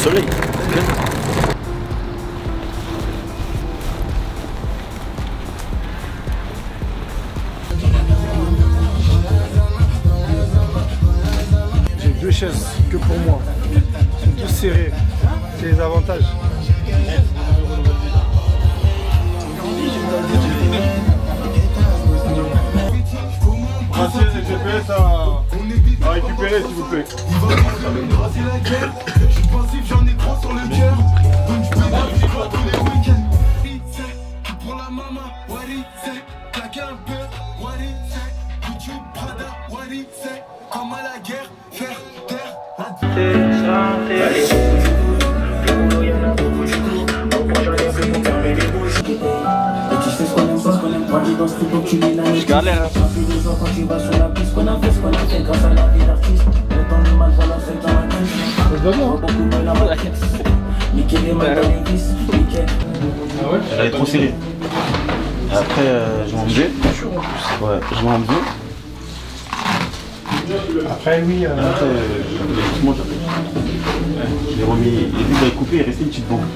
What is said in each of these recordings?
soleil. J'ai 2 chaises que pour moi. Ils sont tous serrés. C'est les avantages. Gracias, el GPS à récupérer s'il vous plaît. Galera. Elle est trop serrée. Après, je vais enlever. Ouais, je vais enlever. Après, oui. Après, moi, je l'ai remis. Et vu que j'avais coupé, il restait une petite bande.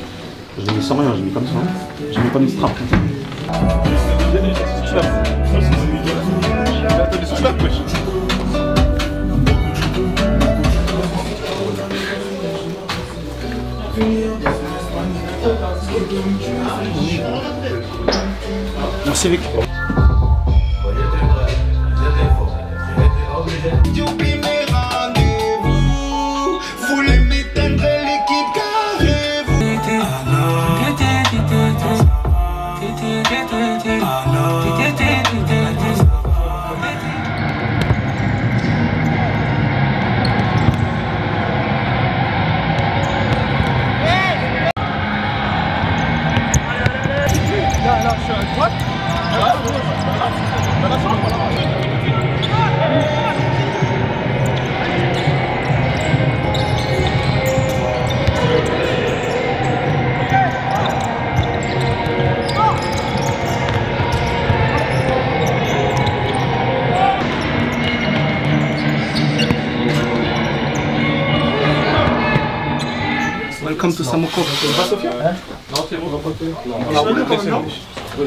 Je l'ai mis sans rien, je l'ai mis comme ça. Je n'ai pas mis strap. Merci Vic. Welcome to Samoko. C'est pas Sophia? Non, c'est bon.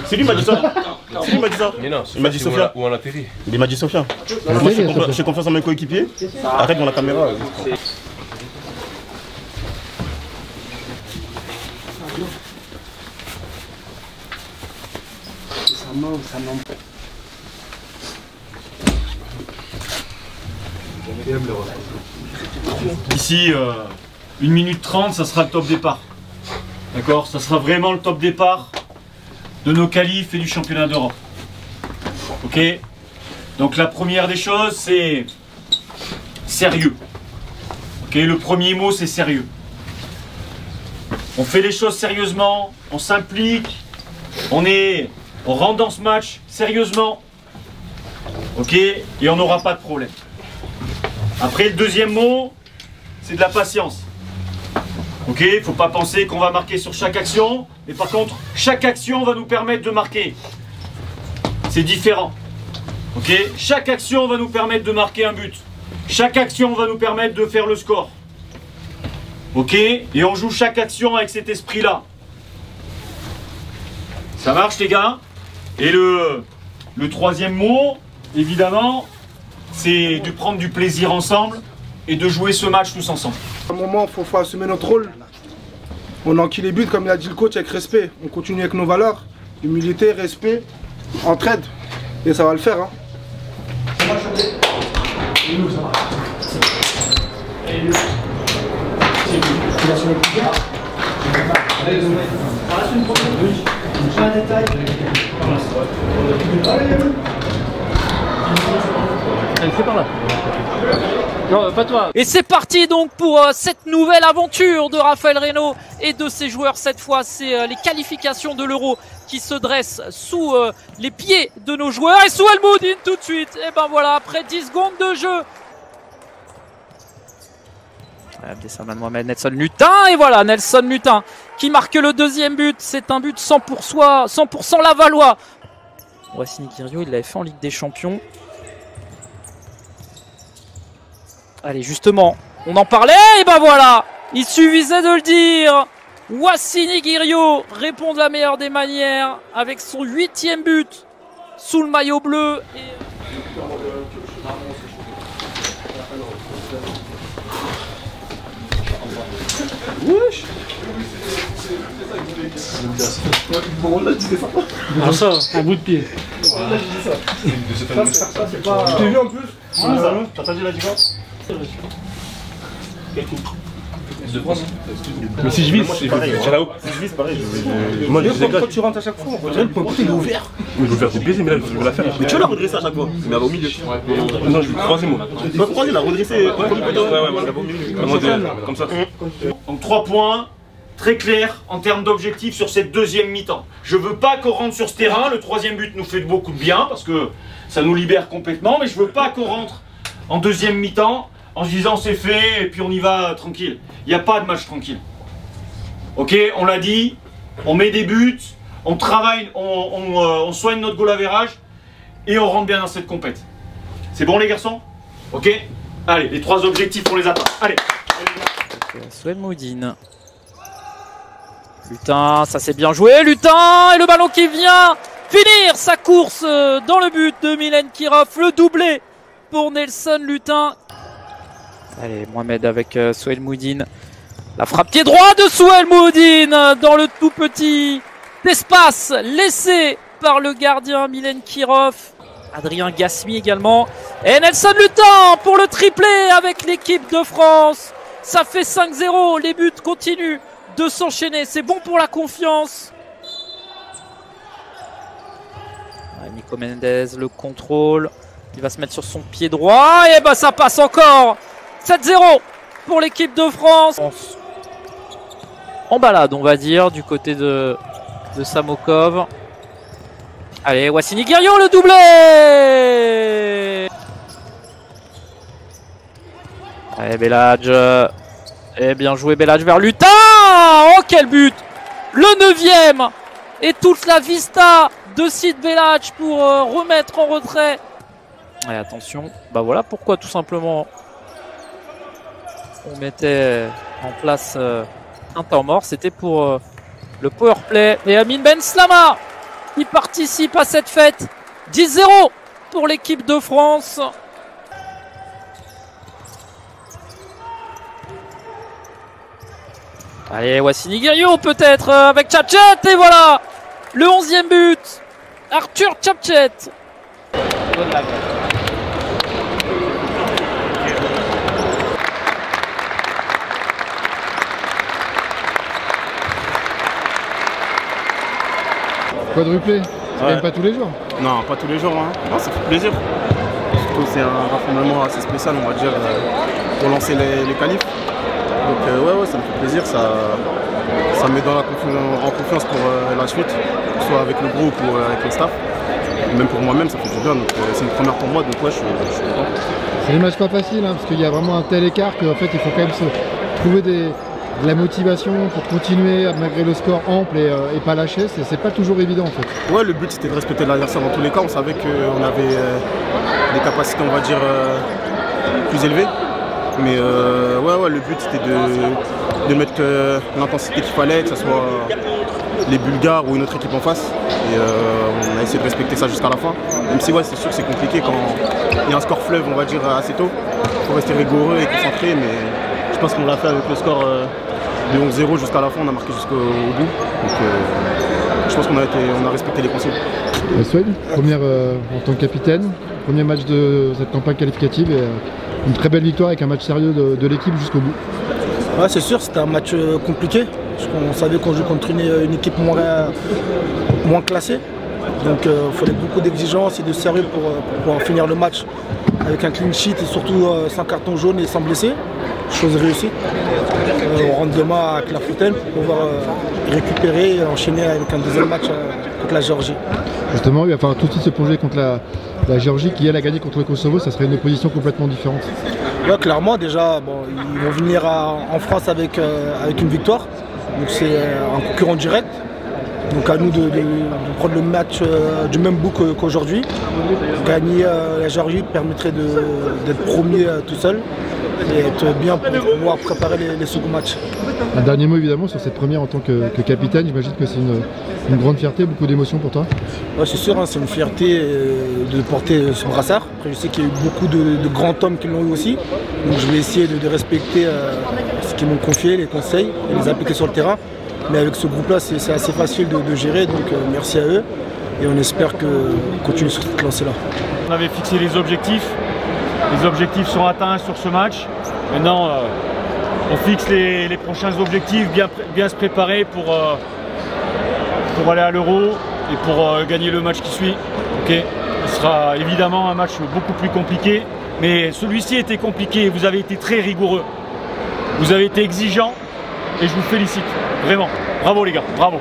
C'est lui qui m'a dit ça. C'est lui qui m'a dit ça. Mais non, il m'a dit Sophia. Où on atterrit. Il m'a dit Sophia. Moi, je fais confiance à mes coéquipiers. Arrête dans la caméra. Ici, 1 minute 30, ça sera le top départ. D'accord? Ça sera vraiment le top départ de nos qualifs et du championnat d'Europe. Ok? Donc la première des choses, c'est sérieux. Ok? Le premier mot, c'est sérieux. On fait les choses sérieusement, on s'implique, on rentre dans ce match sérieusement. Ok? Et on n'aura pas de problème. Après, le deuxième mot, c'est de la patience. Ok, il ne faut pas penser qu'on va marquer sur chaque action, mais par contre, chaque action va nous permettre de marquer. C'est différent. Ok, chaque action va nous permettre de marquer un but. Chaque action va nous permettre de faire le score. Ok, et on joue chaque action avec cet esprit-là. Ça marche les gars? Et le troisième mot, évidemment, c'est de prendre du plaisir ensemble et de jouer ce match tous ensemble. À un moment, il faut assumer notre rôle. On enquille les buts, comme l'a dit le coach, avec respect. On continue avec nos valeurs, humilité, respect, entraide. Et ça va le faire. Hein. C'est par là. Non, pas toi. Et c'est parti donc pour cette nouvelle aventure de Raphaël Reynaud et de ses joueurs. Cette fois, c'est les qualifications de l'Euro qui se dressent sous les pieds de nos joueurs. Et sous Elmoudine tout de suite. Et ben voilà, après 10 secondes de jeu. Abdessamad Mohamed, Nelson Lutin. Et voilà, Nelson Lutin qui marque le deuxième but. C'est un but 100% Lavallois. Wassini Kirio, il l'avait fait en Ligue des Champions. Allez, justement, on en parlait, et ben voilà, Il suffisait de le dire. Wassini Guirio répond de la meilleure des manières avec son 8e but sous le maillot bleu. Wesh. Ah ça, un bout de pied. Je t'ai vu en plus. T'as entendu la différence? Quel coup? Mais si je vise, c'est pareil. Si je vise, pareil. Moi, quand tu rentres à chaque fois, on dirait que le il est ouvert. mais l'ouvert c'est plaisir, mais là je vais la faire. Mais tu veux la redresser à chaque fois? Mais elle va au milieu. Non, je vais croiser moi. Tu vas croiser, la redresser. Ouais, moi, comme ça. Donc 3 points, très clairs en termes d'objectifs sur cette deuxième mi-temps. Je veux pas qu'on rentre sur ce terrain, le 3e but nous fait beaucoup de bien parce que ça nous libère complètement, mais je veux pas qu'on rentre en deuxième mi-temps en se disant c'est fait et puis on y va tranquille. Il n'y a pas de match tranquille. Ok, on l'a dit, on met des buts, on travaille, on soigne notre goal average et on rentre bien dans cette compète. C'est bon les garçons? Ok? Allez, les 3 objectifs on les atteint. Allez. Souel Moudine. Lutin, ça s'est bien joué, Lutin, et le ballon qui vient finir sa course dans le but de Milen Kirov, le doublé pour Nelson Lutin. Allez, Mohamed avec Souel Moudine. La frappe pied droit de Souel Moudine dans le tout petit espace laissé par le gardien Milen Kirov. Adrien Gasmi également. Et Nelson Lutin pour le triplé avec l'équipe de France. Ça fait 5-0, les buts continuent de s'enchaîner. C'est bon pour la confiance. Nico Mendes, le contrôle. Il va se mettre sur son pied droit. Et bah ça passe encore. 7-0 pour l'équipe de France. En balade, on va dire, du côté de Samokov. Allez, Wassini Guirio, le doublé. Allez, Beladj. Et bien joué, Beladj vers Lutin. Oh, quel but! Le 9e. Et toute la vista de Sid Beladj pour remettre en retrait. Et attention, bah voilà pourquoi tout simplement on mettait en place un temps mort. C'était pour le powerplay. Et Amin Ben Slama qui participe à cette fête. 10-0 pour l'équipe de France. Allez, Wassini Guirio peut-être avec Tchatchet. Et voilà le 11e but. Arthur Tchatchet. Quadruplé, ça gagne pas tous les jours. Non, pas tous les jours. Hein. Non, ça fait plaisir. Surtout c'est un rassemblement assez spécial, on va dire, pour lancer les qualifs. Donc ouais, ça me fait plaisir. Ça me met en confiance pour la suite, que ce soit avec le groupe ou avec le staff. Même pour moi-même, ça fait du bien. Donc c'est une première pour moi, donc ouais, je suis content. C'est des matchs pas faciles, hein, parce qu'il y a vraiment un tel écart qu'en fait il faut quand même se trouver de la motivation pour continuer malgré le score ample et pas lâcher. C'est pas toujours évident en fait. Ouais, le but c'était de respecter l'adversaire dans tous les cas. On savait qu'on avait des capacités, on va dire, plus élevées. Mais ouais, le but c'était de mettre l'intensité qu'il fallait, que ce soit les Bulgares ou une autre équipe en face. Et on a essayé de respecter ça jusqu'à la fin. Même si ouais, c'est sûr que c'est compliqué quand il y a un score fleuve, on va dire, assez tôt. Il faut rester rigoureux et concentré, mais je pense qu'on l'a fait avec le score de 11-0 jusqu'à la fin, on a marqué jusqu'au bout. Donc je pense qu'on a respecté les consignes. Souel, première en tant que capitaine, premier match de cette campagne qualificative et une très belle victoire avec un match sérieux de l'équipe jusqu'au bout. Ouais, c'est sûr, c'était un match compliqué. Parce qu'on savait qu'on joue contre une équipe moins classée. Donc il fallait beaucoup d'exigence et de sérieux pour pouvoir finir le match avec un clean sheet et surtout sans carton jaune et sans blessé. Chose réussie. On rentre demain à Clairefontaine pour pouvoir récupérer et enchaîner avec un deuxième match contre la Géorgie. Justement, il va falloir tout de suite se plonger contre la Géorgie qui elle a gagné contre le Kosovo, ça serait une opposition complètement différente. Ouais, clairement déjà, bon, ils vont venir en France avec une victoire. Donc c'est un concurrent direct. Donc à nous de prendre le match du même bout qu'aujourd'hui. Gagner la Géorgie permettrait d'être premier tout seul et être bien pour pouvoir préparer les seconds matchs. Un dernier mot évidemment sur cette première en tant que capitaine, j'imagine que c'est une grande fierté, beaucoup d'émotions pour toi. Ouais, c'est sûr, hein, c'est une fierté de porter ce brassard. Après, je sais qu'il y a eu beaucoup de grands hommes qui l'ont eu aussi, donc je vais essayer de respecter ce qu'ils m'ont confié, les conseils, et les appliquer sur le terrain. Mais avec ce groupe-là, c'est assez facile de gérer, donc merci à eux. Et on espère continuer sur cette lancée-là. On avait fixé les objectifs sont atteints sur ce match. Maintenant, on fixe les prochains objectifs, bien se préparer pour aller à l'Euro et pour gagner le match qui suit. Okay. Ce sera évidemment un match beaucoup plus compliqué, mais celui-ci était compliqué, vous avez été très rigoureux, vous avez été exigeant et je vous félicite, vraiment. Bravo les gars, bravo.